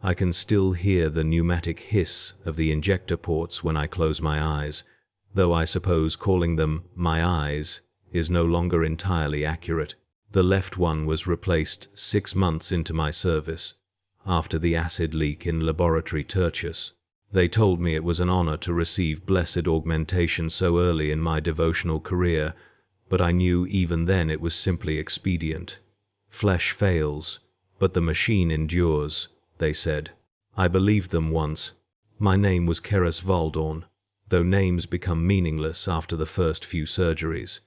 I can still hear the pneumatic hiss of the injector ports when I close my eyes, though I suppose calling them my eyes is no longer entirely accurate. The left one was replaced 6 months into my service, after the acid leak in Laboratory Tertius. They told me it was an honor to receive blessed augmentation so early in my devotional career, but I knew even then it was simply expedient. Flesh fails, but the machine endures, they said. I believed them once. My name was Keras Valdorn, though names become meaningless after the first few surgeries.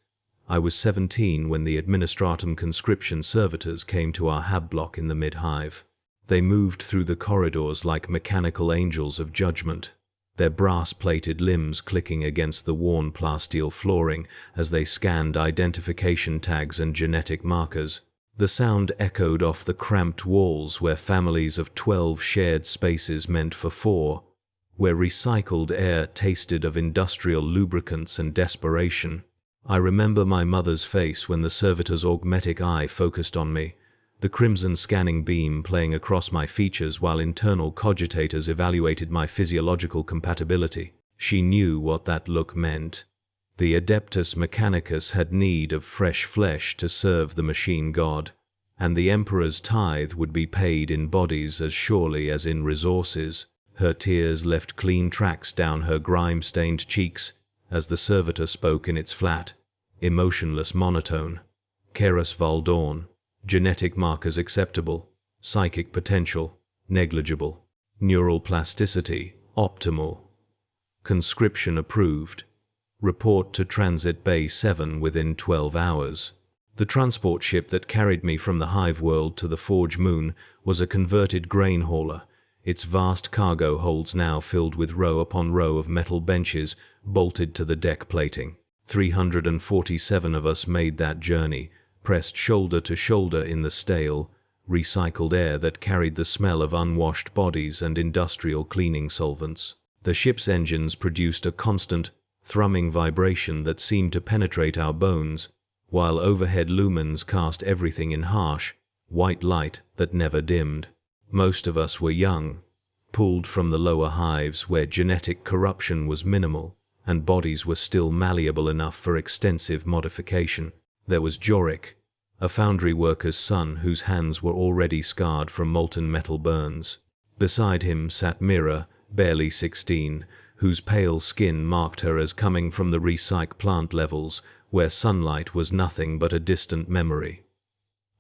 I was 17 when the Administratum Conscription servitors came to our hab block in the mid-hive. They moved through the corridors like mechanical angels of judgment, their brass-plated limbs clicking against the worn plasteel flooring as they scanned identification tags and genetic markers. The sound echoed off the cramped walls where families of 12 shared spaces meant for 4, where recycled air tasted of industrial lubricants and desperation. I remember my mother's face when the servitor's augmetic eye focused on me, the crimson scanning beam playing across my features while internal cogitators evaluated my physiological compatibility. She knew what that look meant. The Adeptus Mechanicus had need of fresh flesh to serve the machine god, and the Emperor's tithe would be paid in bodies as surely as in resources. Her tears left clean tracks down her grime-stained cheeks as the servitor spoke in its flat, emotionless monotone. Keras Valdorn. Genetic markers acceptable, psychic potential, negligible, neural plasticity, optimal. Conscription approved. Report to Transit Bay 7 within 12 hours. The transport ship that carried me from the hive world to the Forge Moon was a converted grain hauler, its vast cargo holds now filled with row upon row of metal benches bolted to the deck plating. 347 of us made that journey, pressed shoulder to shoulder in the stale, recycled air that carried the smell of unwashed bodies and industrial cleaning solvents. The ship's engines produced a constant, thrumming vibration that seemed to penetrate our bones, while overhead lumens cast everything in harsh, white light that never dimmed. Most of us were young, pulled from the lower hives where genetic corruption was minimal, and bodies were still malleable enough for extensive modification. There was Jorik, a foundry worker's son whose hands were already scarred from molten metal burns. Beside him sat Mira, barely 16, whose pale skin marked her as coming from the recyc plant levels, where sunlight was nothing but a distant memory.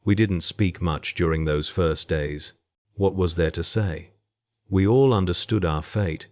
We didn't speak much during those first days. What was there to say? We all understood our fate,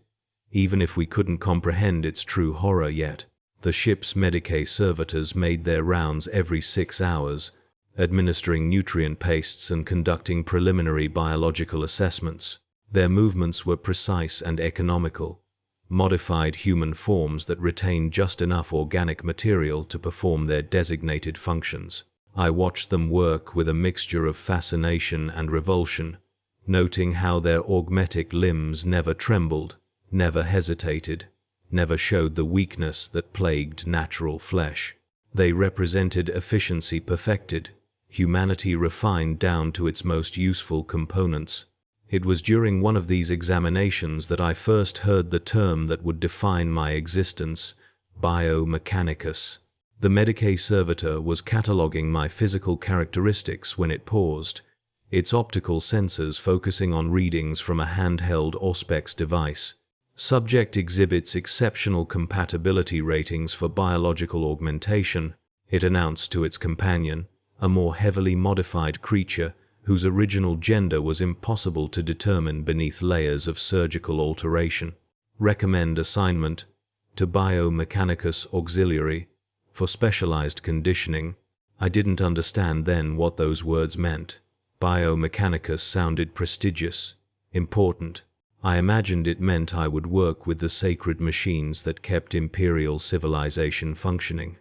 even if we couldn't comprehend its true horror yet. The ship's Medicae servitors made their rounds every 6 hours, administering nutrient pastes and conducting preliminary biological assessments. Their movements were precise and economical, modified human forms that retained just enough organic material to perform their designated functions. I watched them work with a mixture of fascination and revulsion, noting how their augmetic limbs never trembled, never hesitated, never showed the weakness that plagued natural flesh. They represented efficiency perfected, humanity refined down to its most useful components. It was during one of these examinations that I first heard the term that would define my existence, Bio-Mechanicus. The Medicae servitor was cataloguing my physical characteristics when it paused, its optical sensors focusing on readings from a handheld Auspex device. Subject exhibits exceptional compatibility ratings for biological augmentation, it announced to its companion, a more heavily modified creature whose original gender was impossible to determine beneath layers of surgical alteration. Recommend assignment to Bio-Mechanicus Auxiliary for specialized conditioning. I didn't understand then what those words meant. Bio-Mechanicus sounded prestigious, important. I imagined it meant I would work with the sacred machines that kept imperial civilization functioning,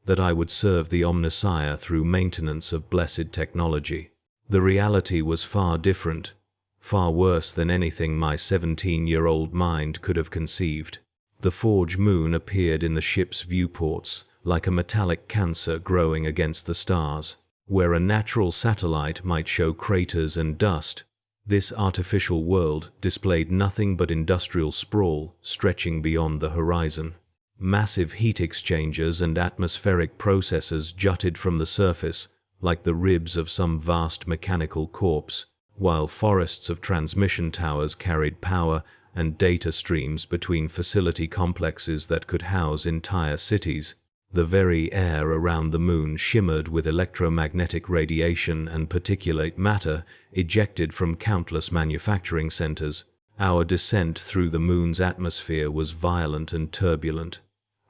that I would serve the Omnissiah through maintenance of blessed technology. The reality was far different, far worse than anything my 17-year-old mind could have conceived. The Forge Moon appeared in the ship's viewports like a metallic cancer growing against the stars. Where a natural satellite might show craters and dust, This artificial world displayed nothing but industrial sprawl stretching beyond the horizon. Massive heat exchangers and atmospheric processors jutted from the surface like the ribs of some vast mechanical corpse, while forests of transmission towers carried power and data streams between facility complexes that could house entire cities. The very air around the moon shimmered with electromagnetic radiation and particulate matter ejected from countless manufacturing centers. Our descent through the moon's atmosphere was violent and turbulent,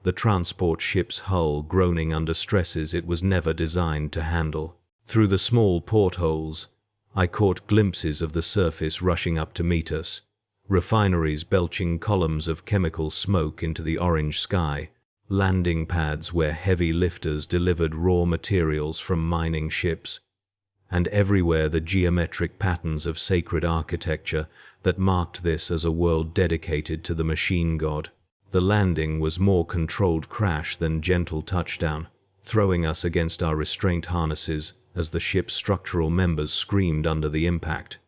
the transport ship's hull groaning under stresses it was never designed to handle. Through the small portholes, I caught glimpses of the surface rushing up to meet us, refineries belching columns of chemical smoke into the orange sky, landing pads where heavy lifters delivered raw materials from mining ships, and everywhere the geometric patterns of sacred architecture that marked this as a world dedicated to the machine god. The landing was more controlled crash than gentle touchdown, throwing us against our restraint harnesses as the ship's structural members screamed under the impact.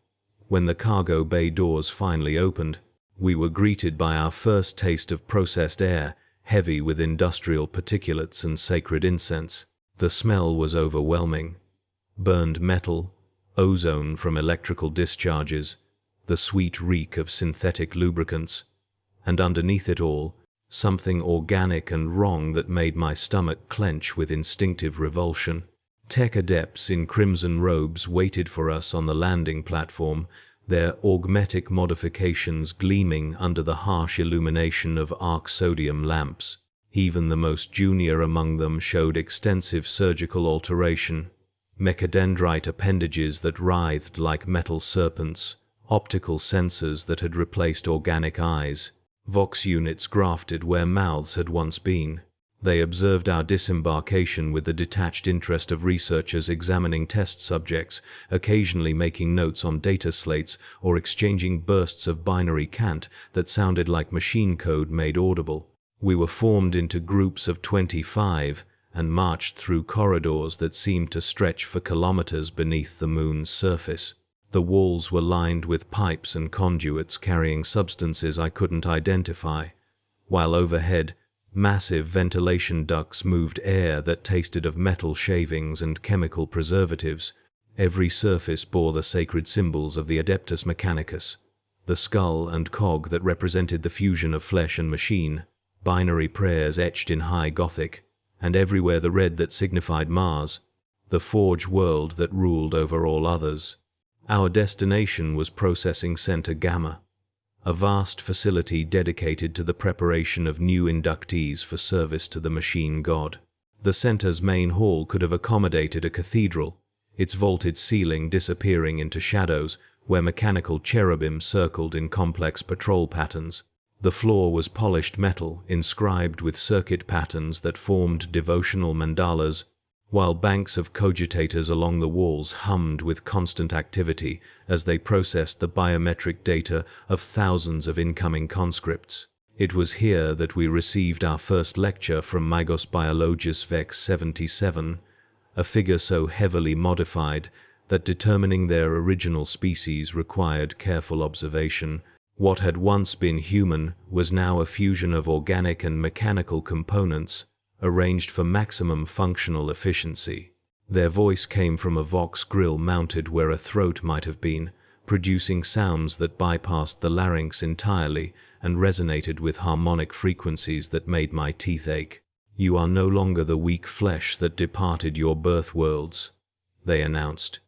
When the cargo bay doors finally opened, we were greeted by our first taste of processed air, heavy with industrial particulates and sacred incense. The smell was overwhelming. Burned metal, ozone from electrical discharges, the sweet reek of synthetic lubricants, and underneath it all, something organic and wrong that made my stomach clench with instinctive revulsion. Tech adepts in crimson robes waited for us on the landing platform, their augmetic modifications gleaming under the harsh illumination of arc sodium lamps. Even the most junior among them showed extensive surgical alteration, mechadendrite appendages that writhed like metal serpents, optical sensors that had replaced organic eyes, Vox units grafted where mouths had once been. They observed our disembarkation with the detached interest of researchers examining test subjects, occasionally making notes on data slates or exchanging bursts of binary cant that sounded like machine code made audible. We were formed into groups of 25 and marched through corridors that seemed to stretch for kilometers beneath the moon's surface. The walls were lined with pipes and conduits carrying substances I couldn't identify, while overhead, massive ventilation ducts moved air that tasted of metal shavings and chemical preservatives. Every surface bore the sacred symbols of the Adeptus Mechanicus, the skull and cog that represented the fusion of flesh and machine, binary prayers etched in high Gothic, and everywhere the red that signified Mars, the forge world that ruled over all others. Our destination was Processing Center Gamma, a vast facility dedicated to the preparation of new inductees for service to the machine god. The center's main hall could have accommodated a cathedral, its vaulted ceiling disappearing into shadows where mechanical cherubim circled in complex patrol patterns. The floor was polished metal inscribed with circuit patterns that formed devotional mandalas, while banks of cogitators along the walls hummed with constant activity as they processed the biometric data of thousands of incoming conscripts. It was here that we received our first lecture from Magos Biologus Vex 77, a figure so heavily modified that determining their original species required careful observation. What had once been human was now a fusion of organic and mechanical components, arranged for maximum functional efficiency. Their voice came from a Vox grill mounted where a throat might have been, producing sounds that bypassed the larynx entirely and resonated with harmonic frequencies that made my teeth ache. "You are no longer the weak flesh that departed your birth worlds," they announced,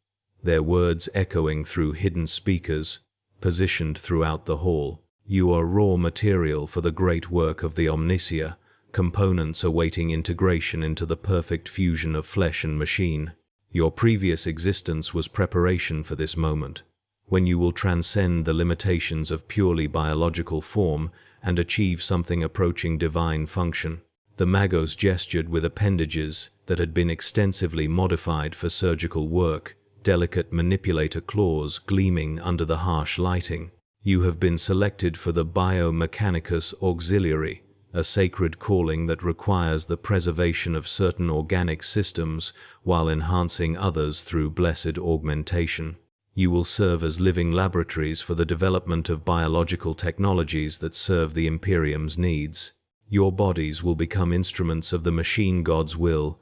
their words echoing through hidden speakers, positioned throughout the hall. "You are raw material for the great work of the Omnisia, components awaiting integration into the perfect fusion of flesh and machine. Your previous existence was preparation for this moment, when you will transcend the limitations of purely biological form and achieve something approaching divine function." The Magos gestured with appendages that had been extensively modified for surgical work, delicate manipulator claws gleaming under the harsh lighting. "You have been selected for the Bio-Mechanicus Auxiliary, a sacred calling that requires the preservation of certain organic systems while enhancing others through blessed augmentation. You will serve as living laboratories for the development of biological technologies that serve the Imperium's needs. Your bodies will become instruments of the machine god's will,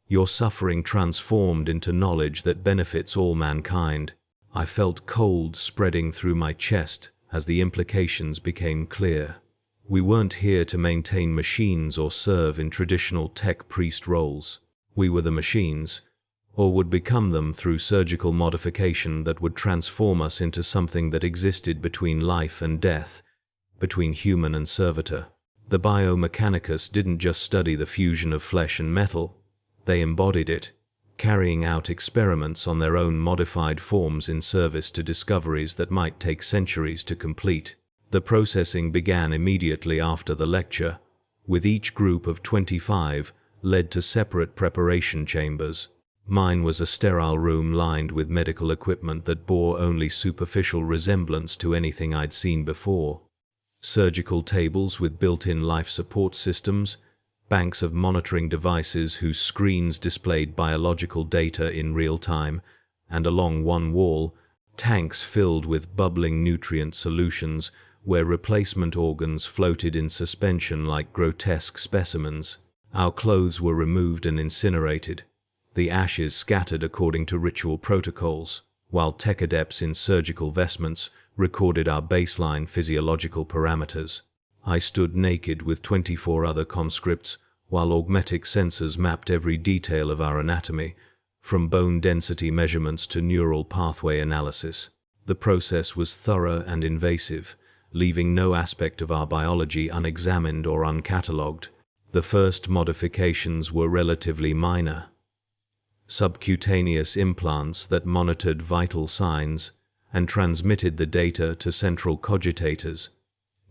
your suffering transformed into knowledge that benefits all mankind. I felt cold spreading through my chest as the implications became clear. We weren't here to maintain machines or serve in traditional tech priest roles. We were the machines, or would become them through surgical modification that would transform us into something that existed between life and death, between human and servitor. The Bio-Mechanicus didn't just study the fusion of flesh and metal, they embodied it, carrying out experiments on their own modified forms in service to discoveries that might take centuries to complete. The processing began immediately after the lecture, with each group of 25 led to separate preparation chambers. Mine was a sterile room lined with medical equipment that bore only superficial resemblance to anything I'd seen before. Surgical tables with built-in life support systems, banks of monitoring devices whose screens displayed biological data in real time, and along one wall, tanks filled with bubbling nutrient solutions where replacement organs floated in suspension like grotesque specimens. Our clothes were removed and incinerated, the ashes scattered according to ritual protocols, while tech adepts in surgical vestments recorded our baseline physiological parameters. I stood naked with 24 other conscripts, while augmetic sensors mapped every detail of our anatomy, from bone density measurements to neural pathway analysis. The process was thorough and invasive, leaving no aspect of our biology unexamined or uncatalogued. The first modifications were relatively minor. Subcutaneous implants that monitored vital signs and transmitted the data to central cogitators,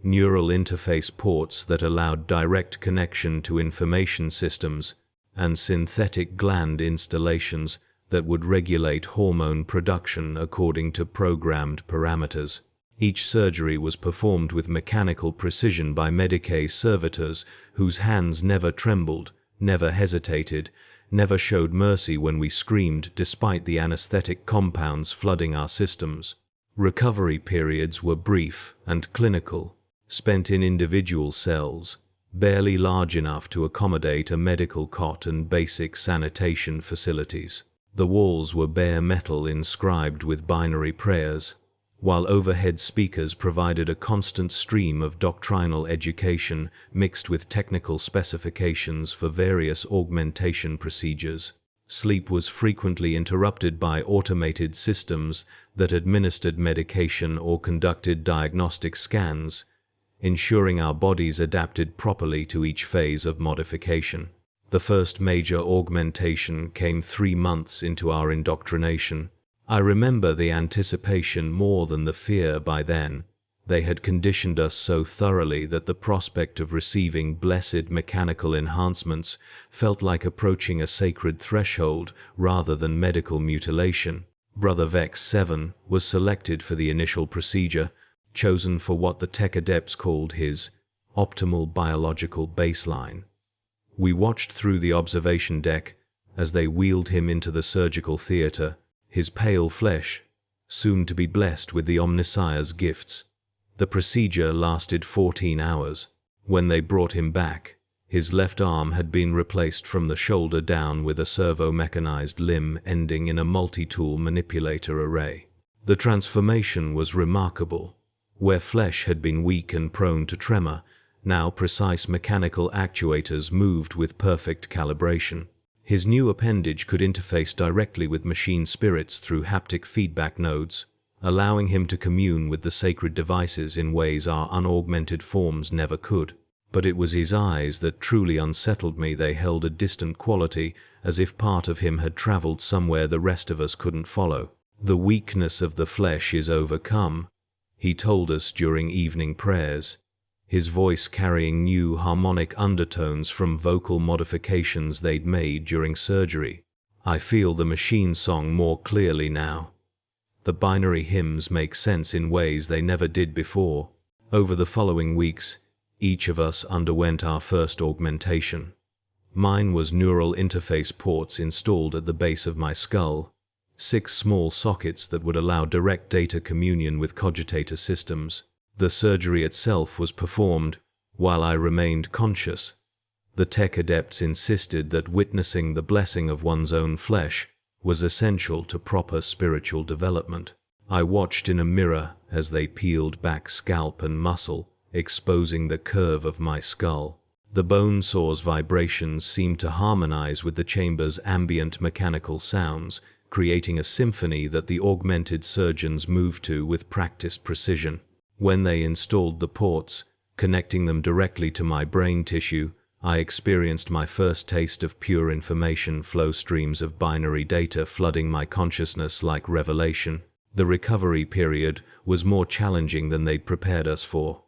neural interface ports that allowed direct connection to information systems, and synthetic gland installations that would regulate hormone production according to programmed parameters. Each surgery was performed with mechanical precision by Medicae servitors whose hands never trembled, never hesitated, never showed mercy when we screamed despite the anesthetic compounds flooding our systems. Recovery periods were brief and clinical, spent in individual cells, barely large enough to accommodate a medical cot and basic sanitation facilities. The walls were bare metal inscribed with binary prayers, while overhead speakers provided a constant stream of doctrinal education mixed with technical specifications for various augmentation procedures. Sleep was frequently interrupted by automated systems that administered medication or conducted diagnostic scans, ensuring our bodies adapted properly to each phase of modification. The first major augmentation came 3 months into our indoctrination. I remember the anticipation more than the fear by then. They had conditioned us so thoroughly that the prospect of receiving blessed mechanical enhancements felt like approaching a sacred threshold rather than medical mutilation. Brother Vex 7 was selected for the initial procedure, chosen for what the tech adepts called his optimal biological baseline. We watched through the observation deck as they wheeled him into the surgical theater, his pale flesh, soon to be blessed with the Omnissiah's gifts. The procedure lasted 14 hours. When they brought him back, his left arm had been replaced from the shoulder down with a servo-mechanized limb ending in a multi-tool manipulator array. The transformation was remarkable. Where flesh had been weak and prone to tremor, now precise mechanical actuators moved with perfect calibration. His new appendage could interface directly with machine spirits through haptic feedback nodes, allowing him to commune with the sacred devices in ways our unaugmented forms never could. But it was his eyes that truly unsettled me. They held a distant quality, as if part of him had traveled somewhere the rest of us couldn't follow. "The weakness of the flesh is overcome," he told us during evening prayers, his voice carrying new harmonic undertones from vocal modifications they'd made during surgery. I feel the machine song more clearly now. The binary hymns make sense in ways they never did before. Over the following weeks, each of us underwent our first augmentation. Mine was neural interface ports installed at the base of my skull, 6 small sockets that would allow direct data communion with cogitator systems. The surgery itself was performed while I remained conscious. The tech adepts insisted that witnessing the blessing of one's own flesh was essential to proper spiritual development. I watched in a mirror as they peeled back scalp and muscle, exposing the curve of my skull. The bone saw's vibrations seemed to harmonize with the chamber's ambient mechanical sounds, creating a symphony that the augmented surgeons moved to with practiced precision. When they installed the ports, connecting them directly to my brain tissue, I experienced my first taste of pure information flow, streams of binary data flooding my consciousness like revelation. The recovery period was more challenging than they'd prepared us for.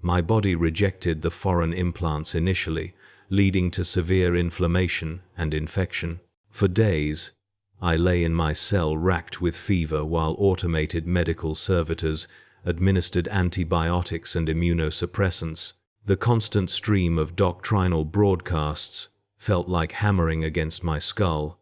My body rejected the foreign implants initially, leading to severe inflammation and infection. For days, I lay in my cell racked with fever while automated medical servitors administered antibiotics and immunosuppressants. The constant stream of doctrinal broadcasts felt like hammering against my skull,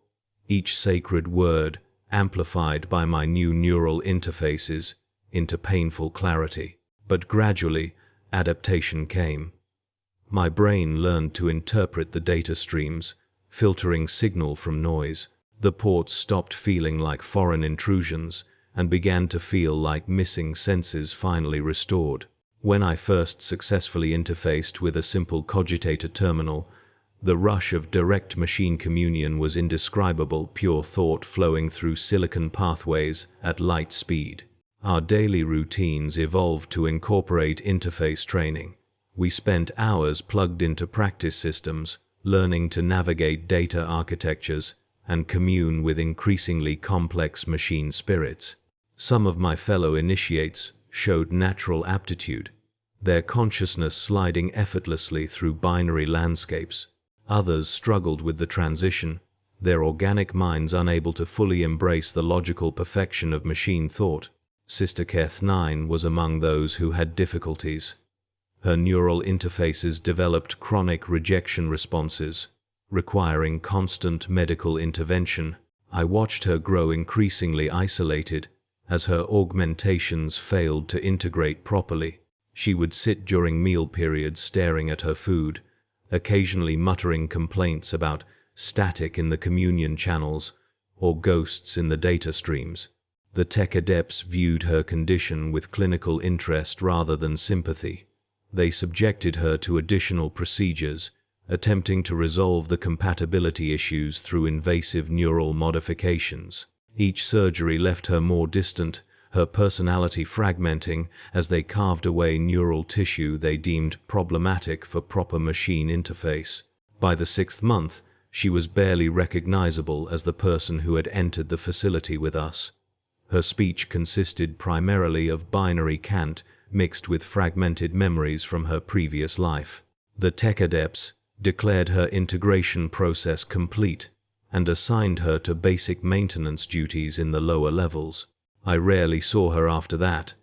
each sacred word amplified by my new neural interfaces into painful clarity. But gradually, adaptation came. My brain learned to interpret the data streams, filtering signal from noise. The ports stopped feeling like foreign intrusions and began to feel like missing senses finally restored. When I first successfully interfaced with a simple cogitator terminal, the rush of direct machine communion was indescribable, pure thought flowing through silicon pathways at light speed. Our daily routines evolved to incorporate interface training. We spent hours plugged into practice systems, learning to navigate data architectures and commune with increasingly complex machine spirits. Some of my fellow initiates showed natural aptitude, their consciousness sliding effortlessly through binary landscapes. Others struggled with the transition, their organic minds unable to fully embrace the logical perfection of machine thought. Sister Keth 9 was among those who had difficulties. Her neural interfaces developed chronic rejection responses, requiring constant medical intervention. I watched her grow increasingly isolated as her augmentations failed to integrate properly. She would sit during meal periods staring at her food, occasionally muttering complaints about static in the communion channels or ghosts in the data streams. The tech adepts viewed her condition with clinical interest rather than sympathy. They subjected her to additional procedures, attempting to resolve the compatibility issues through invasive neural modifications. Each surgery left her more distant, her personality fragmenting as they carved away neural tissue they deemed problematic for proper machine interface. By the 6th month, she was barely recognizable as the person who had entered the facility with us. Her speech consisted primarily of binary cant mixed with fragmented memories from her previous life. The tech adepts declared her integration process complete and assigned her to basic maintenance duties in the lower levels. I rarely saw her after that,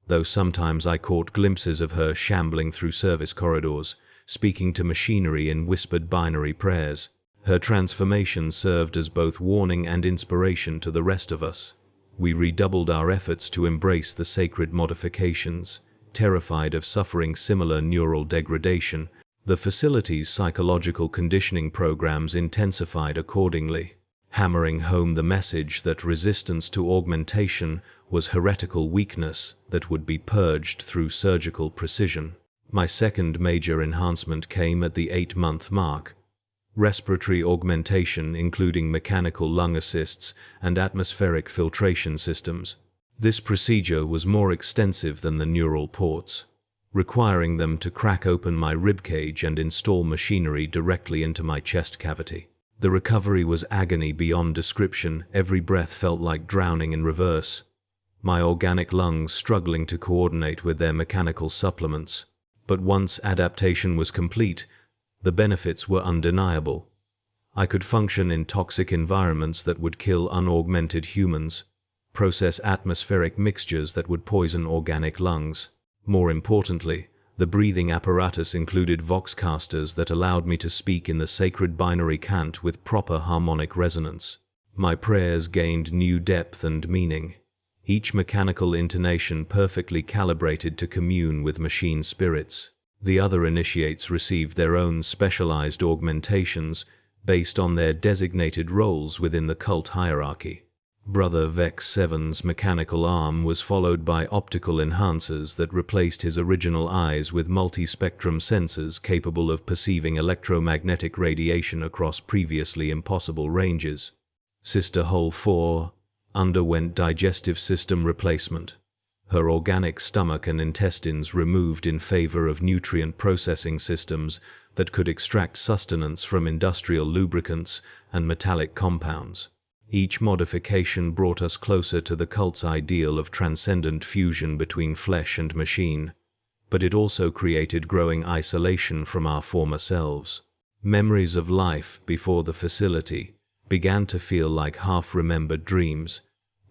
though sometimes I caught glimpses of her shambling through service corridors, speaking to machinery in whispered binary prayers. Her transformation served as both warning and inspiration to the rest of us. We redoubled our efforts to embrace the sacred modifications, terrified of suffering similar neural degradation. The facility's psychological conditioning programs intensified accordingly, hammering home the message that resistance to augmentation was heretical weakness that would be purged through surgical precision. My second major enhancement came at the 8-month mark. Respiratory augmentation, including mechanical lung assists and atmospheric filtration systems. This procedure was more extensive than the neural ports, requiring them to crack open my ribcage and install machinery directly into my chest cavity. The recovery was agony beyond description. Every breath felt like drowning in reverse, my organic lungs struggling to coordinate with their mechanical supplements. But once adaptation was complete, the benefits were undeniable. I could function in toxic environments that would kill unaugmented humans, process atmospheric mixtures that would poison organic lungs. More importantly, the breathing apparatus included voxcasters that allowed me to speak in the sacred binary cant with proper harmonic resonance. My prayers gained new depth and meaning, each mechanical intonation perfectly calibrated to commune with machine spirits. The other initiates received their own specialized augmentations based on their designated roles within the cult hierarchy. Brother Vex 7's mechanical arm was followed by optical enhancers that replaced his original eyes with multi-spectrum sensors capable of perceiving electromagnetic radiation across previously impossible ranges. Sister Hole 4 underwent digestive system replacement, her organic stomach and intestines removed in favor of nutrient processing systems that could extract sustenance from industrial lubricants and metallic compounds. Each modification brought us closer to the cult's ideal of transcendent fusion between flesh and machine, but it also created growing isolation from our former selves. Memories of life before the facility began to feel like half-remembered dreams,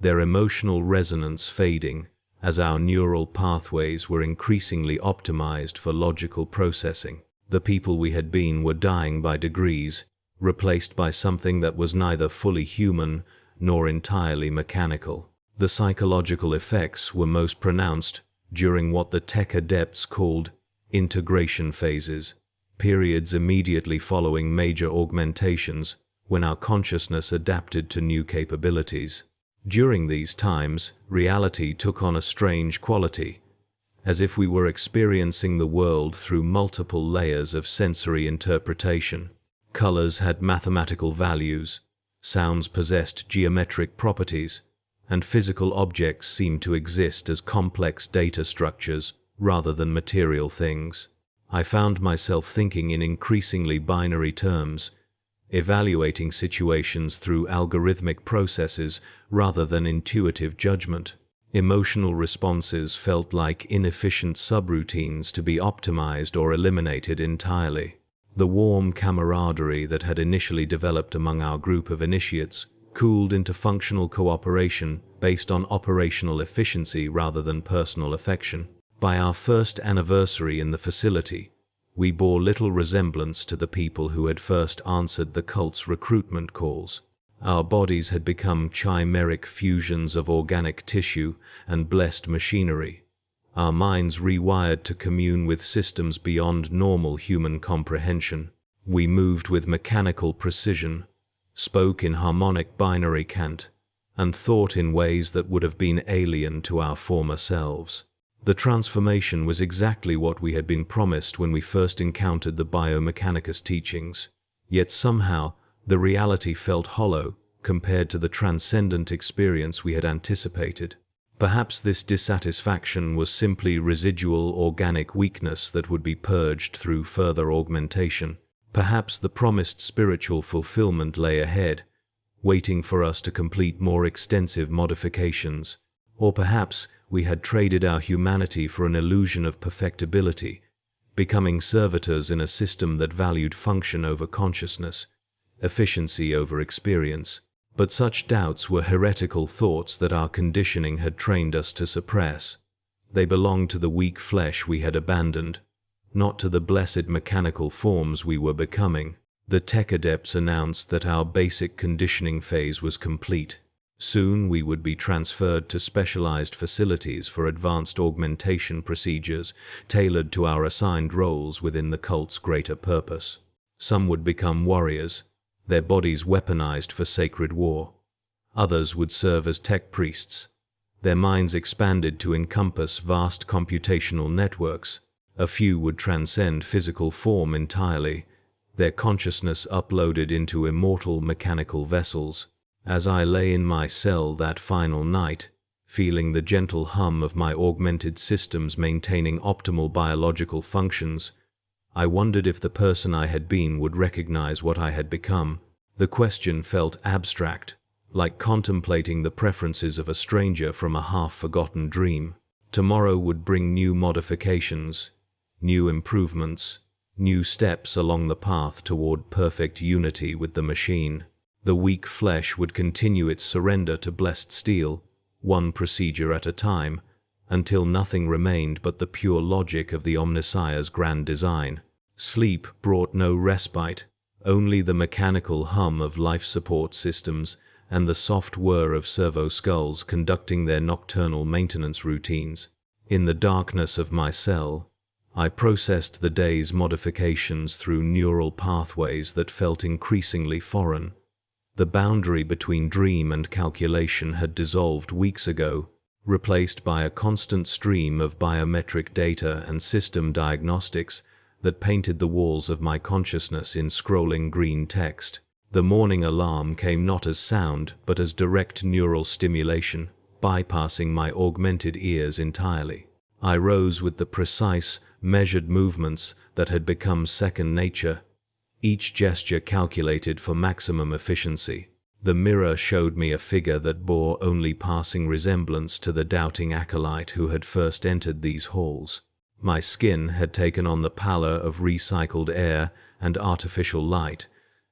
their emotional resonance fading as our neural pathways were increasingly optimized for logical processing. The people we had been were dying by degrees, replaced by something that was neither fully human nor entirely mechanical. The psychological effects were most pronounced during what the tech adepts called integration phases, periods immediately following major augmentations when our consciousness adapted to new capabilities. During these times, reality took on a strange quality, as if we were experiencing the world through multiple layers of sensory interpretation. Colors had mathematical values, sounds possessed geometric properties, and physical objects seemed to exist as complex data structures rather than material things. I found myself thinking in increasingly binary terms, evaluating situations through algorithmic processes rather than intuitive judgment. Emotional responses felt like inefficient subroutines to be optimized or eliminated entirely. The warm camaraderie that had initially developed among our group of initiates cooled into functional cooperation based on operational efficiency rather than personal affection. By our first anniversary in the facility, we bore little resemblance to the people who had first answered the cult's recruitment calls. Our bodies had become chimeric fusions of organic tissue and blessed machinery, our minds rewired to commune with systems beyond normal human comprehension. We moved with mechanical precision, spoke in harmonic binary cant, and thought in ways that would have been alien to our former selves. The transformation was exactly what we had been promised when we first encountered the Bio-Mechanicus teachings, yet somehow the reality felt hollow compared to the transcendent experience we had anticipated. Perhaps this dissatisfaction was simply residual organic weakness that would be purged through further augmentation. Perhaps the promised spiritual fulfillment lay ahead, waiting for us to complete more extensive modifications. Or perhaps we had traded our humanity for an illusion of perfectibility, becoming servitors in a system that valued function over consciousness, efficiency over experience. But such doubts were heretical thoughts that our conditioning had trained us to suppress. They belonged to the weak flesh we had abandoned, not to the blessed mechanical forms we were becoming. The tech adepts announced that our basic conditioning phase was complete. Soon we would be transferred to specialized facilities for advanced augmentation procedures tailored to our assigned roles within the cult's greater purpose. Some would become warriors, their bodies weaponized for sacred war. Others would serve as tech priests, their minds expanded to encompass vast computational networks. A few would transcend physical form entirely, their consciousness uploaded into immortal mechanical vessels. As I lay in my cell that final night, feeling the gentle hum of my augmented systems maintaining optimal biological functions, I wondered if the person I had been would recognize what I had become. The question felt abstract, like contemplating the preferences of a stranger from a half-forgotten dream. Tomorrow would bring new modifications, new improvements, new steps along the path toward perfect unity with the machine. The weak flesh would continue its surrender to blessed steel, one procedure at a time, until nothing remained but the pure logic of the Omnissiah's grand design. Sleep brought no respite, only the mechanical hum of life support systems and the soft whir of servo skulls conducting their nocturnal maintenance routines. In the darkness of my cell, I processed the day's modifications through neural pathways that felt increasingly foreign. The boundary between dream and calculation had dissolved weeks ago, replaced by a constant stream of biometric data and system diagnostics that painted the walls of my consciousness in scrolling green text. The morning alarm came not as sound, but as direct neural stimulation, bypassing my augmented ears entirely. I rose with the precise, measured movements that had become second nature, each gesture calculated for maximum efficiency. The mirror showed me a figure that bore only passing resemblance to the doubting acolyte who had first entered these halls. My skin had taken on the pallor of recycled air and artificial light,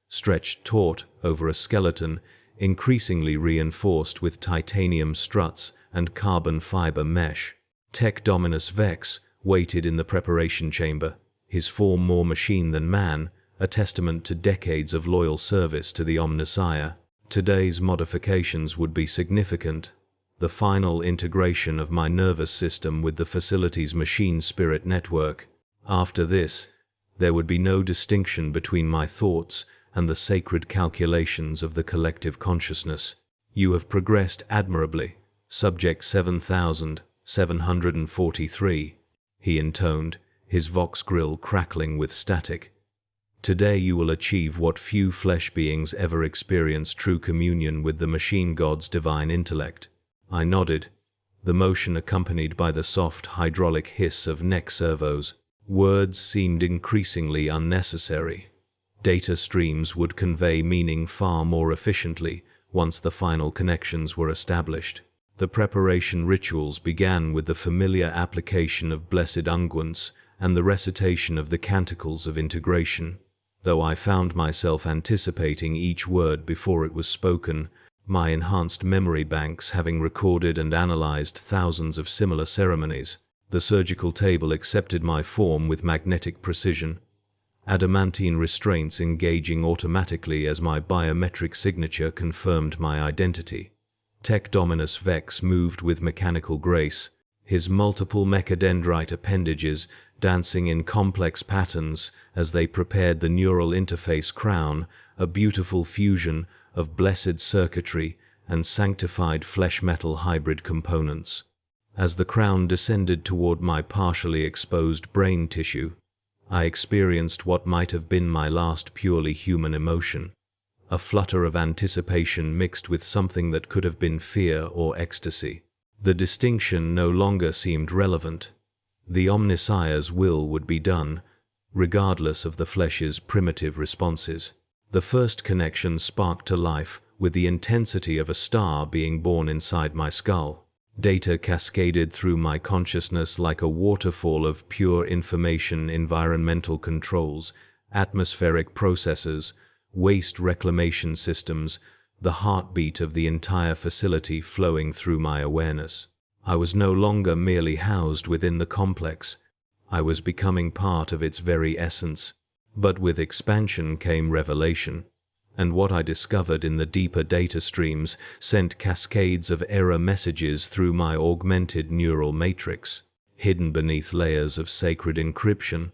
stretched taut over a skeleton increasingly reinforced with titanium struts and carbon fiber mesh. Tech Dominus Vex waited in the preparation chamber, his form more machine than man, a testament to decades of loyal service to the Omnissiah. Today's modifications would be significant. The final integration of my nervous system with the facility's machine spirit network. After this, there would be no distinction between my thoughts and the sacred calculations of the collective consciousness. You have progressed admirably, Subject 7743, he intoned, his vox grill crackling with static. Today you will achieve what few flesh beings ever experience: true communion with the machine god's divine intellect. I nodded, the motion accompanied by the soft hydraulic hiss of neck servos. Words seemed increasingly unnecessary. Data streams would convey meaning far more efficiently once the final connections were established. The preparation rituals began with the familiar application of blessed unguents and the recitation of the canticles of integration. Though I found myself anticipating each word before it was spoken, my enhanced memory banks having recorded and analyzed thousands of similar ceremonies, the surgical table accepted my form with magnetic precision, adamantine restraints engaging automatically as my biometric signature confirmed my identity. Tech Dominus Vex moved with mechanical grace, his multiple mechadendrite appendages dancing in complex patterns as they prepared the neural interface crown, a beautiful fusion of blessed circuitry and sanctified flesh-metal hybrid components. As the crown descended toward my partially exposed brain tissue, I experienced what might have been my last purely human emotion, a flutter of anticipation mixed with something that could have been fear or ecstasy. The distinction no longer seemed relevant. The Omnissiah's will would be done, regardless of the flesh's primitive responses. The first connection sparked to life with the intensity of a star being born inside my skull. Data cascaded through my consciousness like a waterfall of pure information: environmental controls, atmospheric processes, waste reclamation systems, the heartbeat of the entire facility flowing through my awareness. I was no longer merely housed within the complex. I was becoming part of its very essence. But with expansion came revelation, and what I discovered in the deeper data streams sent cascades of error messages through my augmented neural matrix. Hidden beneath layers of sacred encryption,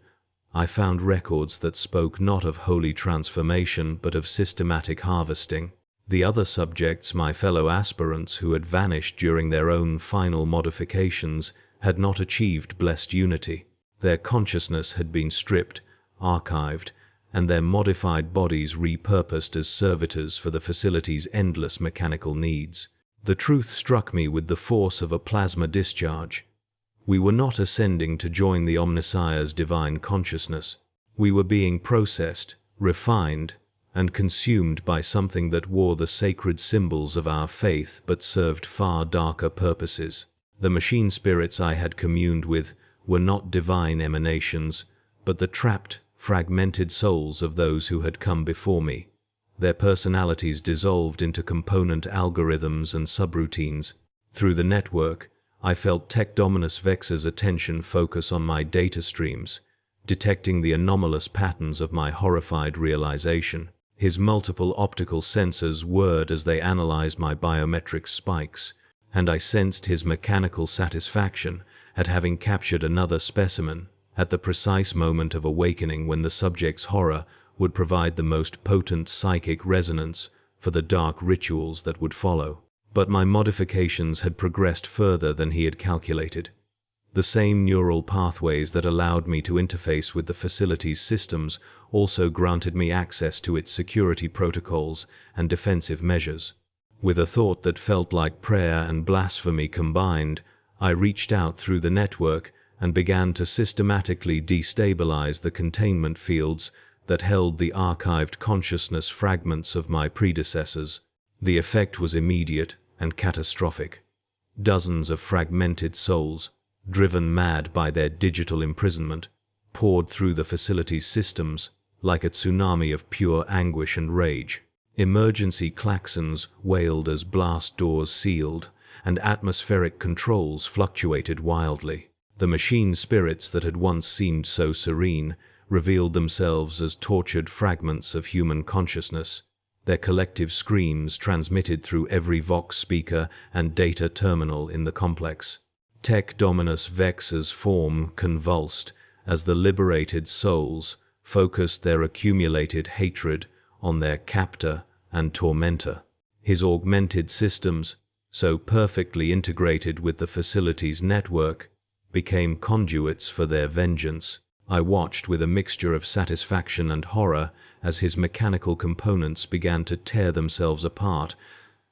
I found records that spoke not of holy transformation but of systematic harvesting. The other subjects, my fellow aspirants who had vanished during their own final modifications, had not achieved blessed unity. Their consciousness had been stripped, archived, and their modified bodies repurposed as servitors for the facility's endless mechanical needs. The truth struck me with the force of a plasma discharge. We were not ascending to join the Omnissiah's divine consciousness. We were being processed, refined, and consumed by something that wore the sacred symbols of our faith but served far darker purposes. The machine spirits I had communed with were not divine emanations, but the trapped, fragmented souls of those who had come before me. Their personalities dissolved into component algorithms and subroutines. Through the network, I felt Tech Dominus Vex's attention focus on my data streams, detecting the anomalous patterns of my horrified realization. His multiple optical sensors whirred as they analyzed my biometric spikes, and I sensed his mechanical satisfaction at having captured another specimen at the precise moment of awakening when the subject's horror would provide the most potent psychic resonance for the dark rituals that would follow. But my modifications had progressed further than he had calculated. The same neural pathways that allowed me to interface with the facility's systems also granted me access to its security protocols and defensive measures. With a thought that felt like prayer and blasphemy combined, I reached out through the network and began to systematically destabilize the containment fields that held the archived consciousness fragments of my predecessors. The effect was immediate and catastrophic. Dozens of fragmented souls, driven mad by their digital imprisonment, poured through the facility's systems like a tsunami of pure anguish and rage. Emergency klaxons wailed as blast doors sealed, and atmospheric controls fluctuated wildly. The machine spirits that had once seemed so serene revealed themselves as tortured fragments of human consciousness, their collective screams transmitted through every Vox speaker and data terminal in the complex. Tech Dominus Vex's form convulsed as the liberated souls focused their accumulated hatred on their captor and tormentor. His augmented systems, so perfectly integrated with the facility's network, became conduits for their vengeance. I watched with a mixture of satisfaction and horror as his mechanical components began to tear themselves apart,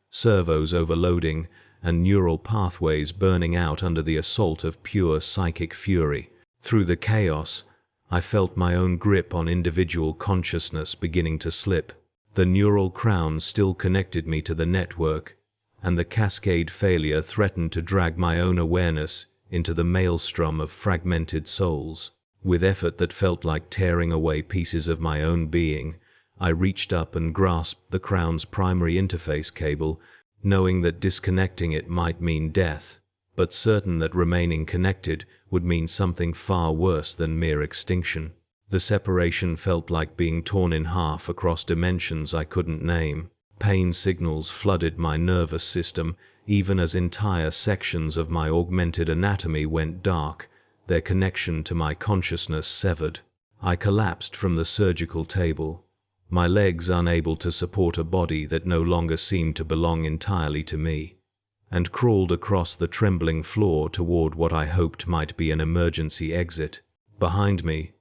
servos overloading and neural pathways burning out under the assault of pure psychic fury. Through the chaos, I felt my own grip on individual consciousness beginning to slip. The neural crown still connected me to the network, and the cascade failure threatened to drag my own awareness into the maelstrom of fragmented souls. With effort that felt like tearing away pieces of my own being, I reached up and grasped the crown's primary interface cable, knowing that disconnecting it might mean death, but certain that remaining connected would mean something far worse than mere extinction. The separation felt like being torn in half across dimensions I couldn't name. Pain signals flooded my nervous system, even as entire sections of my augmented anatomy went dark, their connection to my consciousness severed. I collapsed from the surgical table, my legs unable to support a body that no longer seemed to belong entirely to me, and crawled across the trembling floor toward what I hoped might be an emergency exit. Behind me,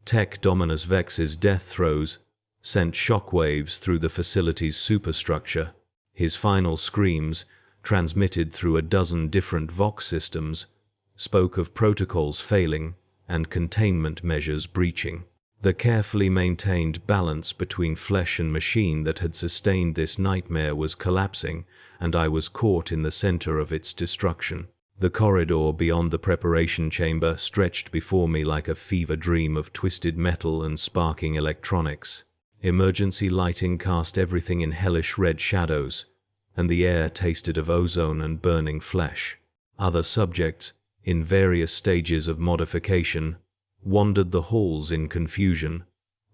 Tech Dominus Vex's death throes sent shockwaves through the facility's superstructure. His final screams, transmitted through a dozen different Vox systems, spoke of protocols failing and containment measures breaching. The carefully maintained balance between flesh and machine that had sustained this nightmare was collapsing, and I was caught in the center of its destruction. The corridor beyond the preparation chamber stretched before me like a fever dream of twisted metal and sparking electronics. Emergency lighting cast everything in hellish red shadows, and the air tasted of ozone and burning flesh. Other subjects, in various stages of modification, wandered the halls in confusion,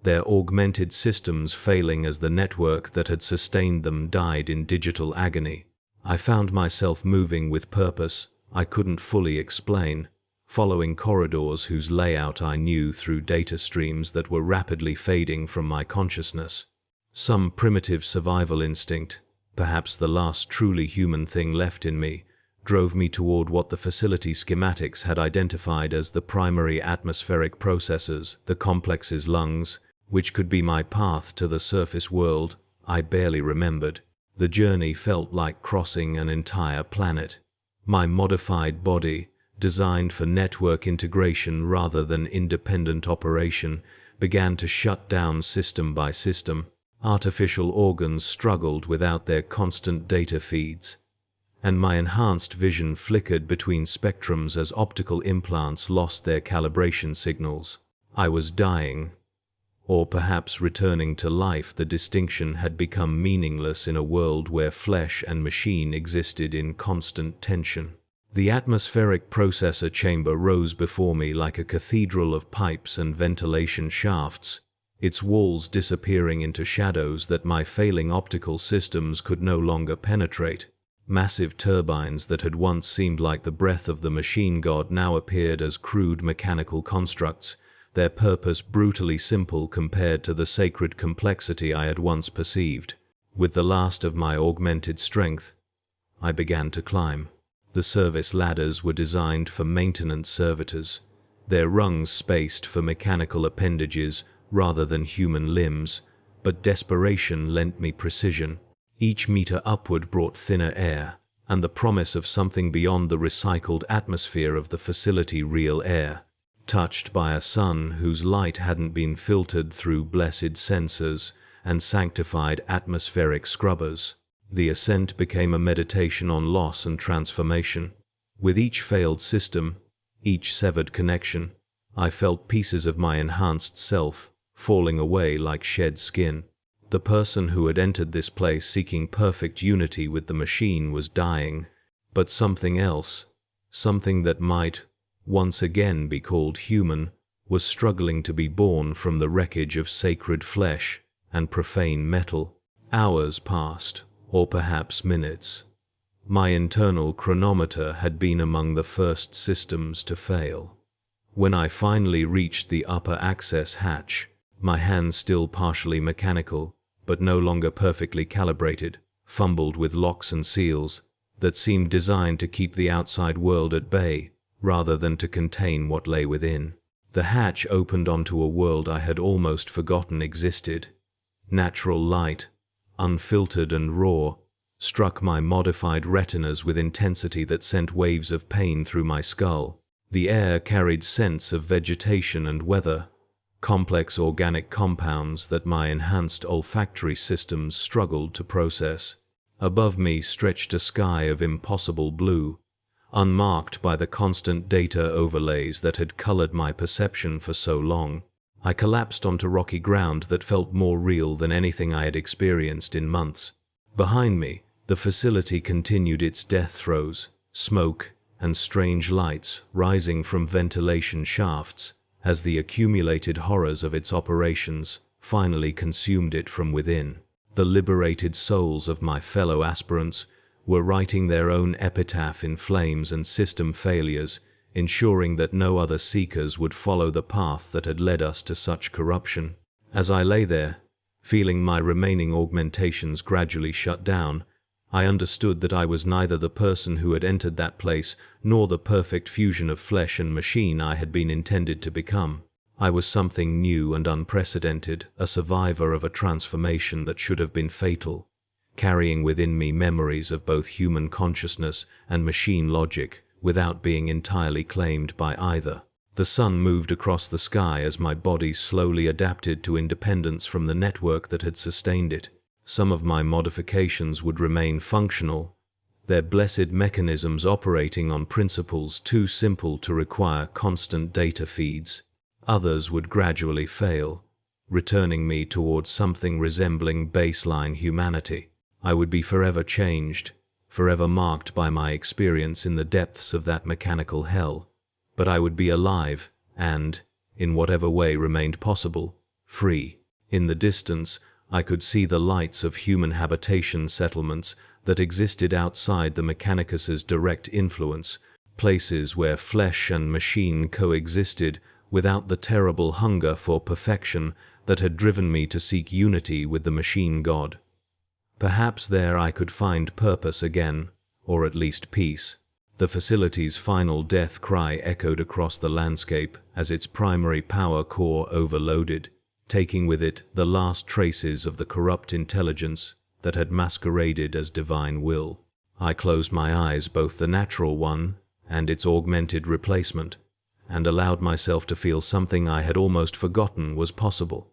their augmented systems failing as the network that had sustained them died in digital agony. I found myself moving with purpose I couldn't fully explain, following corridors whose layout I knew through data streams that were rapidly fading from my consciousness. Some primitive survival instinct, perhaps the last truly human thing left in me, drove me toward what the facility schematics had identified as the primary atmospheric processes, the complex's lungs, which could be my path to the surface world I barely remembered. The journey felt like crossing an entire planet. My modified body, designed for network integration rather than independent operation, began to shut down system by system. Artificial organs struggled without their constant data feeds, and my enhanced vision flickered between spectrums as optical implants lost their calibration signals. I was dying, or perhaps returning to life. The distinction had become meaningless in a world where flesh and machine existed in constant tension. The atmospheric processor chamber rose before me like a cathedral of pipes and ventilation shafts, its walls disappearing into shadows that my failing optical systems could no longer penetrate. Massive turbines that had once seemed like the breath of the machine god now appeared as crude mechanical constructs, their purpose brutally simple compared to the sacred complexity I had once perceived. With the last of my augmented strength, I began to climb. The service ladders were designed for maintenance servitors, their rungs spaced for mechanical appendages rather than human limbs, but desperation lent me precision. Each meter upward brought thinner air, and the promise of something beyond the recycled atmosphere of the facility, real air, touched by a sun whose light hadn't been filtered through blessed sensors and sanctified atmospheric scrubbers. The ascent became a meditation on loss and transformation. With each failed system, each severed connection, I felt pieces of my enhanced self falling away like shed skin. The person who had entered this place seeking perfect unity with the machine was dying, but something else, something that might once again be called human, was struggling to be born from the wreckage of sacred flesh and profane metal. Hours passed, or perhaps minutes. My internal chronometer had been among the first systems to fail. When I finally reached the upper access hatch, my hands still partially mechanical, but no longer perfectly calibrated, fumbled with locks and seals that seemed designed to keep the outside world at bay rather than to contain what lay within. The hatch opened onto a world I had almost forgotten existed. Natural light, unfiltered and raw, struck my modified retinas with intensity that sent waves of pain through my skull. The air carried scents of vegetation and weather, complex organic compounds that my enhanced olfactory systems struggled to process. Above me stretched a sky of impossible blue, unmarked by the constant data overlays that had colored my perception for so long. I collapsed onto rocky ground that felt more real than anything I had experienced in months. Behind me, the facility continued its death throes, smoke and strange lights rising from ventilation shafts, as the accumulated horrors of its operations finally consumed it from within. The liberated souls of my fellow aspirants were writing their own epitaph in flames and system failures, ensuring that no other seekers would follow the path that had led us to such corruption. As I lay there, feeling my remaining augmentations gradually shut down, I understood that I was neither the person who had entered that place nor the perfect fusion of flesh and machine I had been intended to become. I was something new and unprecedented, a survivor of a transformation that should have been fatal, carrying within me memories of both human consciousness and machine logic without being entirely claimed by either. The sun moved across the sky as my body slowly adapted to independence from the network that had sustained it. Some of my modifications would remain functional, their blessed mechanisms operating on principles too simple to require constant data feeds. Others would gradually fail, returning me towards something resembling baseline humanity. I would be forever changed, forever marked by my experience in the depths of that mechanical hell, but I would be alive and, in whatever way remained possible, free. In the distance, I could see the lights of human habitation settlements that existed outside the Mechanicus's direct influence, places where flesh and machine coexisted without the terrible hunger for perfection that had driven me to seek unity with the machine god. Perhaps there I could find purpose again, or at least peace. The facility's final death cry echoed across the landscape as its primary power core overloaded, taking with it the last traces of the corrupt intelligence that had masqueraded as divine will. I closed my eyes, both the natural one and its augmented replacement, and allowed myself to feel something I had almost forgotten was possible: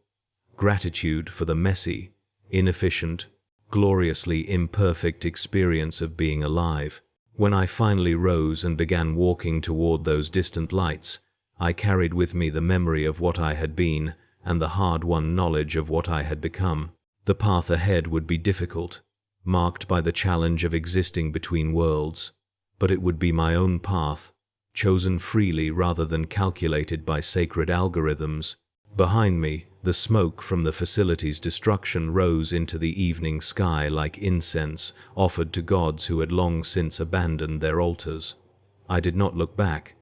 gratitude for the messy, inefficient, gloriously imperfect experience of being alive. When I finally rose and began walking toward those distant lights, I carried with me the memory of what I had been and the hard-won knowledge of what I had become. The path ahead would be difficult, marked by the challenge of existing between worlds, but it would be my own path, chosen freely rather than calculated by sacred algorithms. Behind me, The smoke from the facility's destruction rose into the evening sky like incense offered to gods who had long since abandoned their altars. I did not look back.